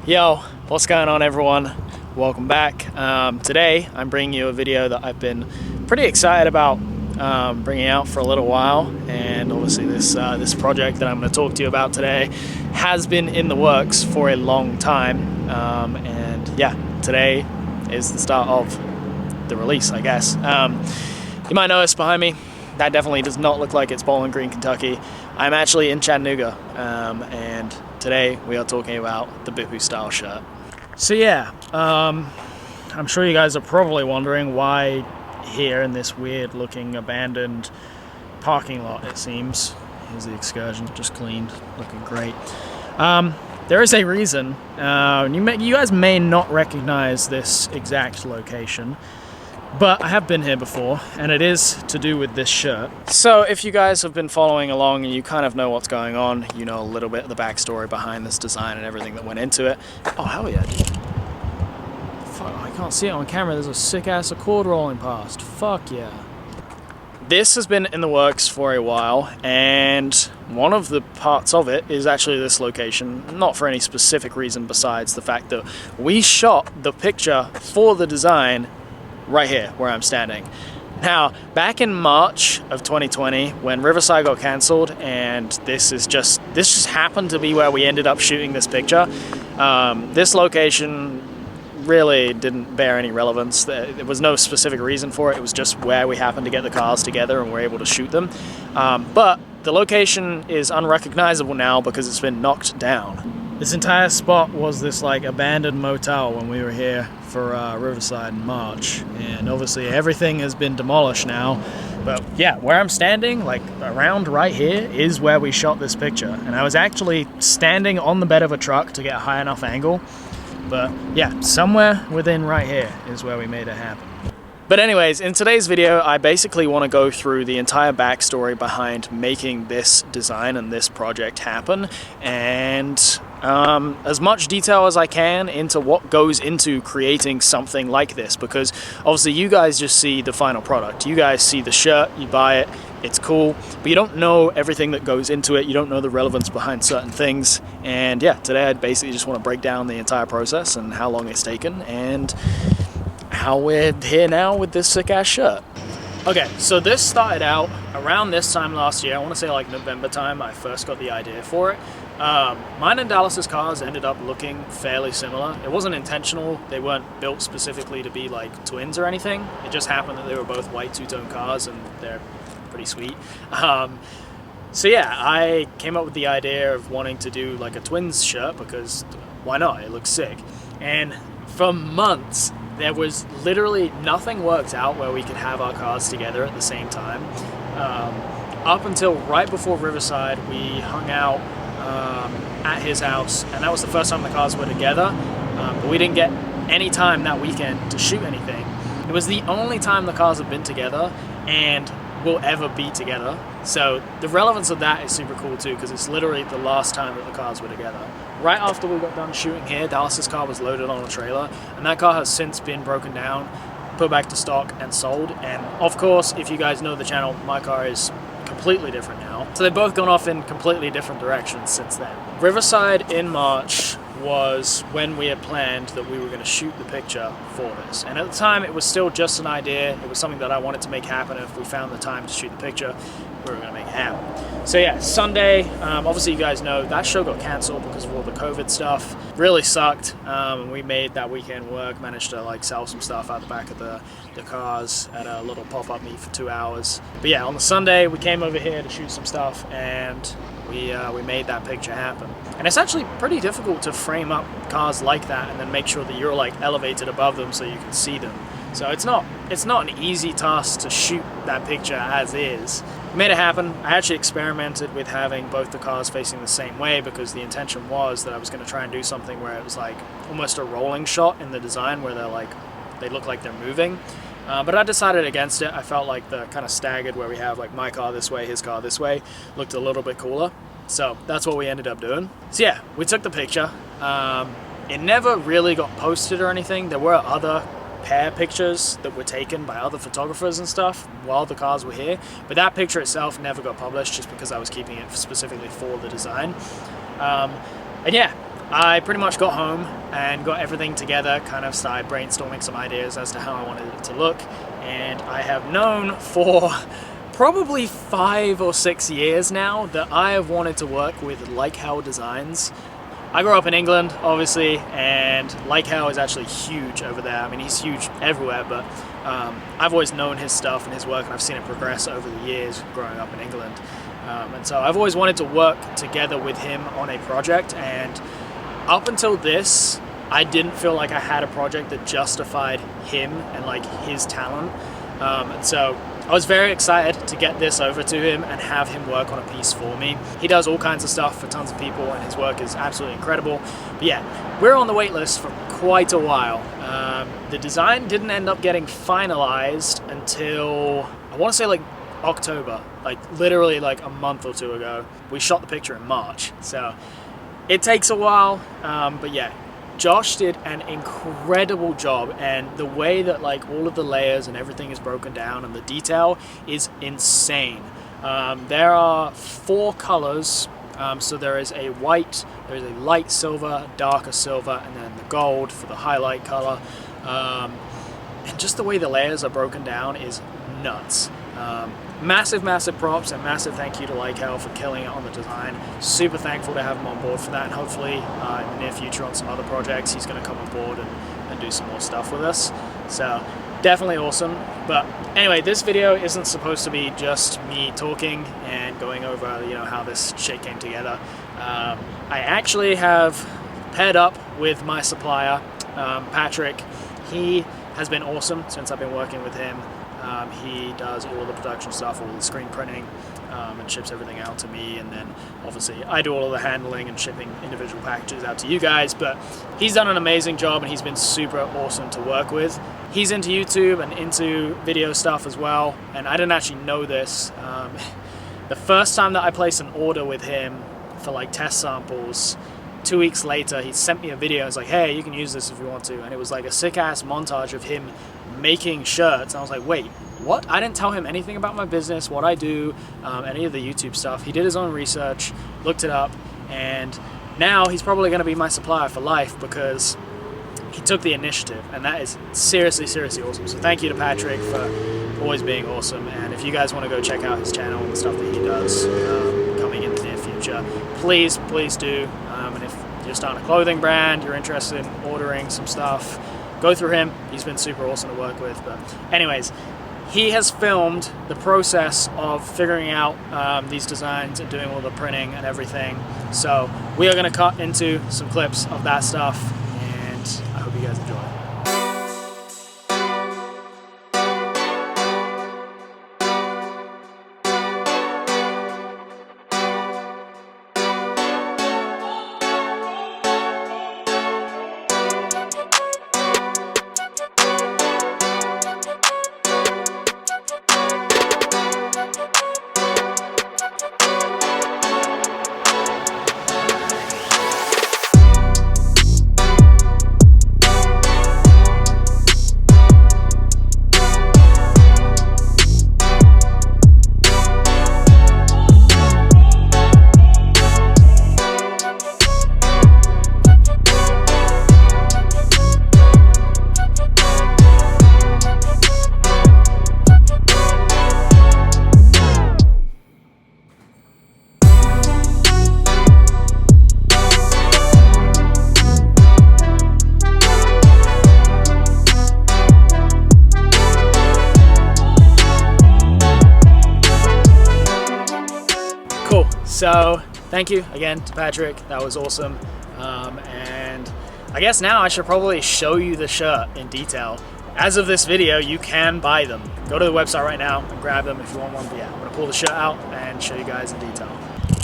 Yo, what's going on everyone? Welcome back. Today I'm bringing you a video that I've been pretty excited about bringing out for a little while, and obviously this project that I'm going to talk to you about today has been in the works for a long time, and yeah, today is the start of the release, I guess. You might notice behind me, that definitely does not look like it's Bowling Green, Kentucky. I'm actually in Chattanooga, and today we are talking about the Bipu style shirt. So yeah, I'm sure you guys are probably wondering why here in this weird looking abandoned parking lot, it seems. Here's the Excursion, just cleaned, looking great. There is a reason. You guys may not recognize this exact location, but I have been here before, and it is to do with this shirt. So if you guys have been following along and you kind of know what's going on, you know a little bit of the backstory behind this design and everything that went into it. Oh, hell yeah, dude. Fuck, I can't see it on camera. There's a sick-ass Accord rolling past. Fuck yeah. This has been in the works for a while, and one of the parts of it is actually this location, not for any specific reason besides the fact that we shot the picture for the design right here where I'm standing. Now, back in March of 2020, when Riverside got cancelled, and this just happened to be where we ended up shooting this picture. This location really didn't bear any relevance. There was no specific reason for it. It was just where we happened to get the cars together and were able to shoot them. But the location is unrecognizable now because it's been knocked down. This entire spot was this like abandoned motel when we were here for Riverside in March, and obviously everything has been demolished now. But yeah, where I'm standing, like around right here, is where we shot this picture, and I was actually standing on the bed of a truck to get a high enough angle. But yeah, somewhere within right here is where we made it happen. But anyways, in today's video, I basically want to go through the entire backstory behind making this design and this project happen, and as much detail as I can into what goes into creating something like this, because obviously you guys just see the final product. You guys see the shirt, you buy it, it's cool, but you don't know everything that goes into it. You don't know the relevance behind certain things. And yeah, today I basically just want to break down the entire process and how long it's taken and how we're here now with this sick ass shirt. Okay, so this started out around this time last year. I want to say like November time I first got the idea for it. Mine and Dallas's cars ended up looking fairly similar. It wasn't intentional. They weren't built specifically to be like twins or anything. It just happened that they were both white two-tone cars, and they're pretty sweet. So yeah, I came up with the idea of wanting to do like a twins shirt because why not? It looks sick. And for months, there was literally nothing worked out where we could have our cars together at the same time. Up until right before Riverside, we hung out at his house, and that was the first time the cars were together, but we didn't get any time that weekend to shoot anything. It was the only time the cars have been together and will ever be together, so the relevance of that is super cool too, because it's literally the last time that the cars were together. Right after we got done shooting here, Dallas's car was loaded on a trailer, and that car has since been broken down, put back to stock, and sold. And of course, if you guys know the channel, my car is completely different now. So they've both gone off in completely different directions since then. Riverside in March was when we had planned that we were going to shoot the picture for this. And at the time, it was still just an idea. It was something that I wanted to make happen. If we found the time to shoot the picture, we were going to make it happen. So yeah, Sunday, obviously you guys know that show got canceled because of all the COVID stuff. Really sucked. We made that weekend work, managed to like sell some stuff out the back of the cars at a little pop-up meet for 2 hours. But yeah, on the Sunday, we came over here to shoot some stuff, and we made that picture happen. And it's actually pretty difficult to frame up cars like that and then make sure that you're like elevated above them so you can see them. So it's not an easy task to shoot that picture as is. We made it happen. I actually experimented with having both the cars facing the same way because the intention was that I was going to try and do something where it was like almost a rolling shot in the design where they look like they're moving. But I decided against it. I felt like the kind of staggered where we have like my car this way, his car this way, looked a little bit cooler. So that's what we ended up doing. So yeah, we took the picture. It never really got posted or anything. There were other pair pictures that were taken by other photographers and stuff while the cars were here, but that picture itself never got published just because I was keeping it specifically for the design. And yeah, I pretty much got home and got everything together, kind of started brainstorming some ideas as to how I wanted it to look, and I have known for probably 5 or 6 years now that I have wanted to work with LIKEHELL designs. I grew up in England, obviously, and LIKEHELL is actually huge over there. I mean, he's huge everywhere, but I've always known his stuff and his work, and I've seen it progress over the years growing up in England. And so I've always wanted to work together with him on a project, and up until this, I didn't feel like I had a project that justified him and like his talent. And so I was very excited to get this over to him and have him work on a piece for me. He does all kinds of stuff for tons of people, and his work is absolutely incredible. But yeah, we're on the wait list for quite a while. The design didn't end up getting finalized until, I want to say like October, like literally like a month or two ago. We shot the picture in March, so it takes a while, but yeah. Josh did an incredible job, and the way that like all of the layers and everything is broken down and the detail is insane. There are 4 colors, so there is a white, there is a light silver, darker silver, and then the gold for the highlight color. And just the way the layers are broken down is nuts. Massive props and massive thank you to LIKEHELL for killing it on the design. Super thankful to have him on board for that, and hopefully in the near future on some other projects he's going to come on board and do some more stuff with us. So definitely awesome. But anyway, this video isn't supposed to be just me talking and going over, you know, how this shit came together. I actually have paired up with my supplier, Patrick. He has been awesome since I've been working with him. He does all the production stuff, all the screen printing, and ships everything out to me, and then obviously I do all of the handling and shipping individual packages out to you guys. But he's done an amazing job, and he's been super awesome to work with. He's into YouTube and into video stuff as well, and I didn't actually know this. The first time that I placed an order with him for like test samples, 2 weeks later he sent me a video and was like, hey, you can use this if you want to, and it was like a sick ass montage of him making shirts. And I was like, wait, what? I didn't tell him anything about my business, what I do, any of the YouTube stuff. He did his own research, looked it up, and now he's probably going to be my supplier for life because he took the initiative, and that is seriously awesome. So thank you to Patrick for always being awesome. And if you guys want to go check out his channel and the stuff that he does coming in the near future, please do. And if you're starting a clothing brand, you're interested in ordering some stuff, go through him. He's been super awesome to work with. But anyways, he has filmed the process of figuring out these designs and doing all the printing and everything. So we are going to cut into some clips of that stuff, and I hope you guys enjoy. So thank you again to Patrick, that was awesome. And I guess now I should probably show you the shirt in detail. As of this video, you can buy them. Go to the website right now and grab them if you want one. But yeah, I'm gonna pull the shirt out and show you guys in detail.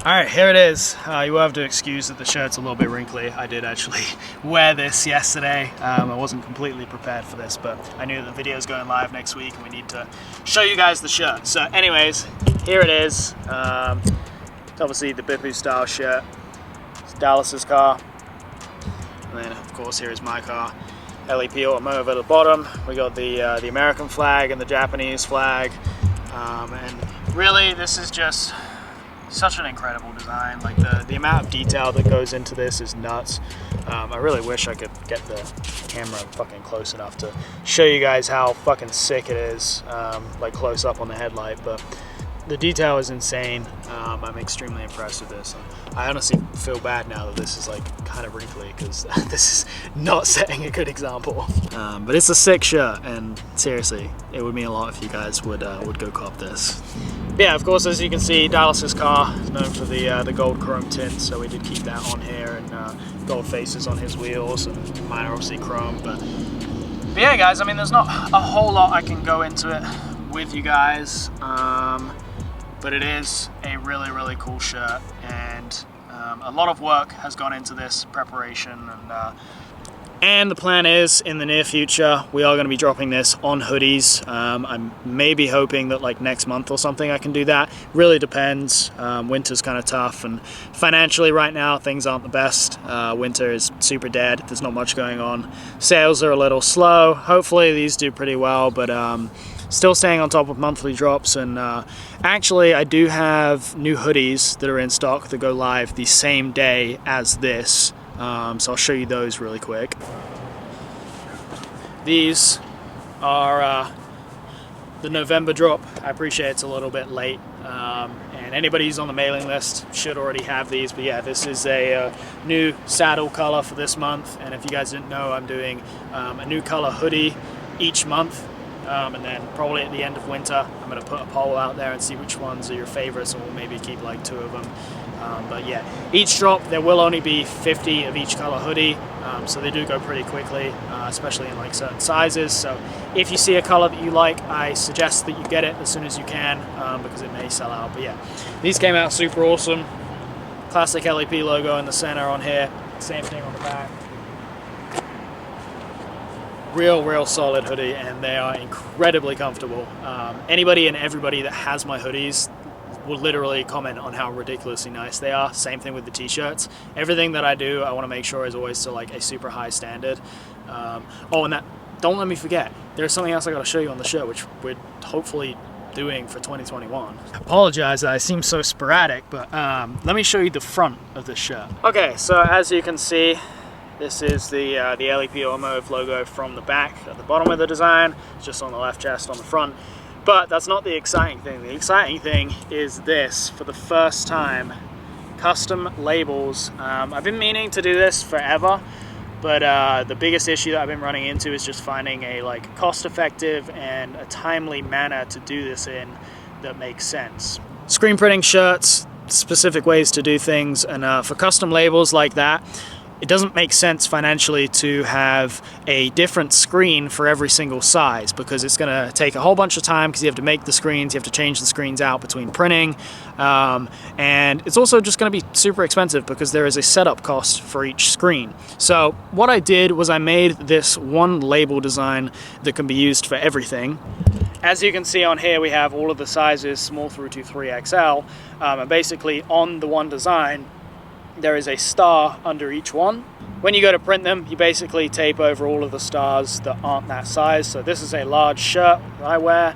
All right, here it is. You will have to excuse that the shirt's a little bit wrinkly. I did actually wear this yesterday. I wasn't completely prepared for this, but I knew the video's going live next week and we need to show you guys the shirt. So anyways, here it is. It's obviously the Bipu style shirt. It's Dallas's car. And then of course here is my car. LEP Automotive at the bottom. We got the American flag and the Japanese flag. And really this is just such an incredible design. Like the amount of detail that goes into this is nuts. I really wish I could get the camera fucking close enough to show you guys how fucking sick it is, like close up on the headlight, but the detail is insane. I'm extremely impressed with this. I honestly feel bad now that this is like kind of wrinkly, because this is not setting a good example. But it's a sick shirt, and seriously, it would mean a lot if you guys would go cop this. Yeah, of course, as you can see, Dallas's car is known for the gold chrome tint, so we did keep that on here, and gold faces on his wheels, and mine are obviously chrome. But yeah, guys, I mean, there's not a whole lot I can go into it with you guys. But it is a really, really cool shirt, and a lot of work has gone into this preparation, and the plan is, in the near future, we are going to be dropping this on hoodies. I'm maybe hoping that like next month or something I can do that. Really depends. Winter's kind of tough, and financially right now things aren't the best. Winter is super dead. There's not much going on. Sales are a little slow. Hopefully these do pretty well, but still staying on top of monthly drops. And actually I do have new hoodies that are in stock that go live the same day as this, so I'll show you those really quick. These are the November drop. I appreciate it's a little bit late, and anybody who's on the mailing list should already have these, but yeah, this is a new saddle color for this month. And if you guys didn't know, I'm doing a new color hoodie each month. And then probably at the end of winter, I'm going to put a poll out there and see which ones are your favorites, and we'll maybe keep like 2 of them. But yeah, each drop, there will only be 50 of each color hoodie, so they do go pretty quickly, especially in like certain sizes. So if you see a color that you like, I suggest that you get it as soon as you can, because it may sell out. But yeah, these came out super awesome. Classic LEP logo in the center on here, same thing on the back. Real solid hoodie, and they are incredibly comfortable. Anybody and everybody that has my hoodies will literally comment on how ridiculously nice they are. Same thing with the t-shirts. Everything that I do, I want to make sure is always to like a super high standard. Oh, and that, don't let me forget, there's something else I got to show you on the shirt, which we're hopefully doing for 2021. I apologize that I seem so sporadic, but let me show you the front of this shirt. Okay, so as you can see, this is the LEP Automotive logo from the back at the bottom of the design, just on the left chest on the front. But that's not the exciting thing. The exciting thing is this, for the first time, custom labels. I've been meaning to do this forever, but the biggest issue that I've been running into is just finding a like cost-effective and a timely manner to do this in that makes sense. Screen printing shirts, specific ways to do things, and for custom labels like that, it doesn't make sense financially to have a different screen for every single size, because it's going to take a whole bunch of time, because you have to make the screens, you have to change the screens out between printing, and it's also just going to be super expensive because there is a setup cost for each screen. So what I did was I made this one label design that can be used for everything. As you can see on here, we have all of the sizes, small through to 3XL, and basically on the one design, there is a star under each one. When you go to print them, you basically tape over all of the stars that aren't that size. So this is a large shirt that I wear.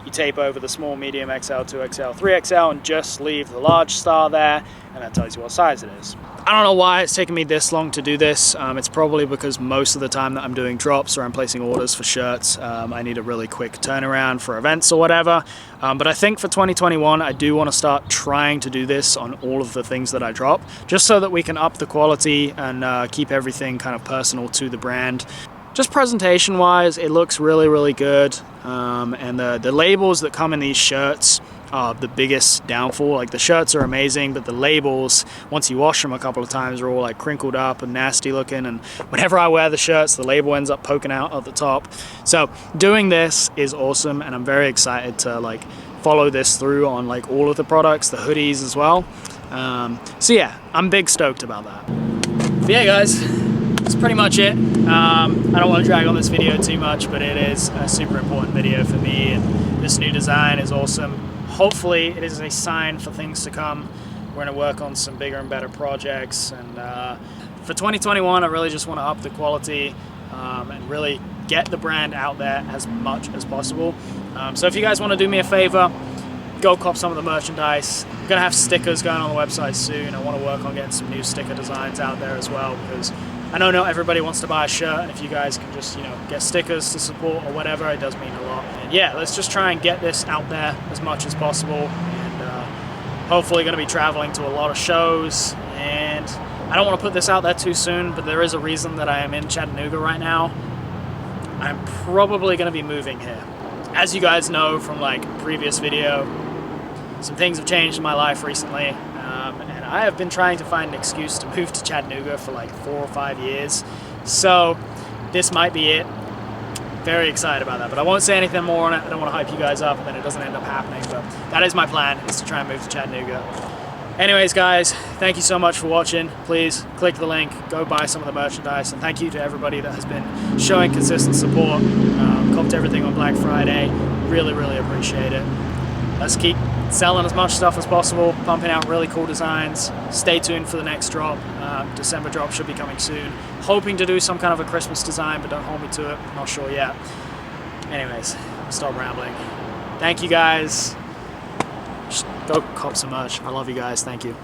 You tape over the small, medium, XL, 2XL, 3XL, and just leave the large star there, and that tells you what size it is. I don't know why it's taken me this long to do this. It's probably because most of the time that I'm doing drops or I'm placing orders for shirts, I need a really quick turnaround for events or whatever. But I think for 2021, I do want to start trying to do this on all of the things that I drop, just so that we can up the quality and keep everything kind of personal to the brand. Just presentation wise, it looks really good, and the labels that come in these shirts are the biggest downfall. Like, the shirts are amazing, but the labels, once you wash them a couple of times, are all like crinkled up and nasty looking, and whenever I wear the shirts, the label ends up poking out at the top. So doing this is awesome, and I'm very excited to like follow this through on like all of the products, the hoodies as well. So yeah, I'm big stoked about that. But yeah guys, that's pretty much it. I don't want to drag on this video too much, but it is a super important video for me, and this new design is awesome. Hopefully it is a sign for things to come. We're going to work on some bigger and better projects, and for 2021 I really just want to up the quality and really get the brand out there as much as possible. So if you guys want to do me a favor, go cop some of the merchandise. I'm gonna have stickers going on the website soon. I want to work on getting some new sticker designs out there as well, because I know not everybody wants to buy a shirt, and if you guys can just, you know, get stickers to support or whatever, it does mean a lot. And yeah, let's just try and get this out there as much as possible, and hopefully going to be traveling to a lot of shows. And I don't want to put this out there too soon, but there is a reason that I am in Chattanooga right now. I'm probably going to be moving here. As you guys know from like previous video, some things have changed in my life recently, and I have been trying to find an excuse to move to Chattanooga for like 4 or 5 years. So this might be it. Very excited about that, but I won't say anything more on it. I don't want to hype you guys up and then it doesn't end up happening, but that is my plan, is to try and move to Chattanooga. Anyways, guys, thank you so much for watching. Please click the link, go buy some of the merchandise, and thank you to everybody that has been showing consistent support. Copped everything on Black Friday. Really, really appreciate it. Let's keep selling as much stuff as possible, pumping out really cool designs. Stay tuned for the next drop. December drop should be coming soon. Hoping to do some kind of a Christmas design, but don't hold me to it. Not sure yet. Anyways, stop rambling. Thank you guys. Just go cop some merch. I love you guys. Thank you.